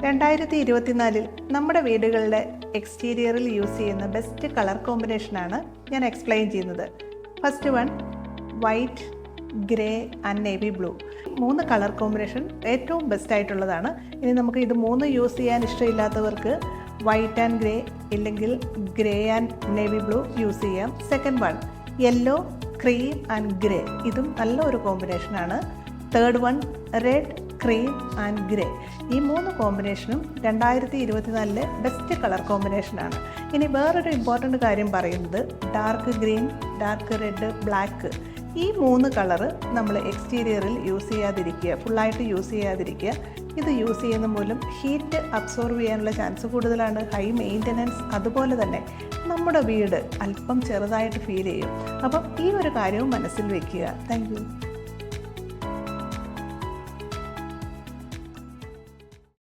2024 നമ്മുടെ വീടുകളുടെ എക്സ്റ്റീരിയറിൽ യൂസ് ചെയ്യുന്ന ബെസ്റ്റ് കളർ കോമ്പിനേഷനാണ് ഞാൻ എക്സ്പ്ലെയിൻ ചെയ്യുന്നത്. First one, white, grey and navy blue. 3 colour combination ഏറ്റവും ബെസ്റ്റ് ആയിട്ടുള്ളതാണ്. ഇനി നമുക്ക് ഇത് 3 യൂസ് ചെയ്യാൻ ഇഷ്ടമില്ലാത്തവർക്ക് വൈറ്റ് ആൻഡ് ഗ്രേ ഇല്ലെങ്കിൽ grey and navy blue use ചെയ്യാം. Second one, yellow, cream and grey. ഇതും നല്ല ഒരു കോമ്പിനേഷനാണ്. Third one, red, cream and grey. ഈ 3 കോമ്പിനേഷനും 2024 ബെസ്റ്റ് കളർ കോമ്പിനേഷനാണ്. ഇനി വേറൊരു ഇമ്പോർട്ടൻ്റ് കാര്യം പറയുന്നത്, dark green, dark red, black, ഈ 3 കളറ് നമ്മൾ എക്സ്റ്റീരിയറിൽ യൂസ് ചെയ്യാതിരിക്കുക, ഫുള്ളായിട്ട് യൂസ് ചെയ്യാതിരിക്കുക. ഇത് യൂസ് ചെയ്യുന്ന മൂലം ഹീറ്റ് അബ്സോർവ് ചെയ്യാനുള്ള ചാൻസ് കൂടുതലാണ്, ഹൈ മെയിൻ്റനൻസ്. അതുപോലെ തന്നെ നമ്മുടെ വീട് അല്പം ചെറുതായിട്ട് ഫീൽ ചെയ്യും. അപ്പം ഈ ഒരു കാര്യവും മനസ്സിൽ വെക്കുക. Thank you.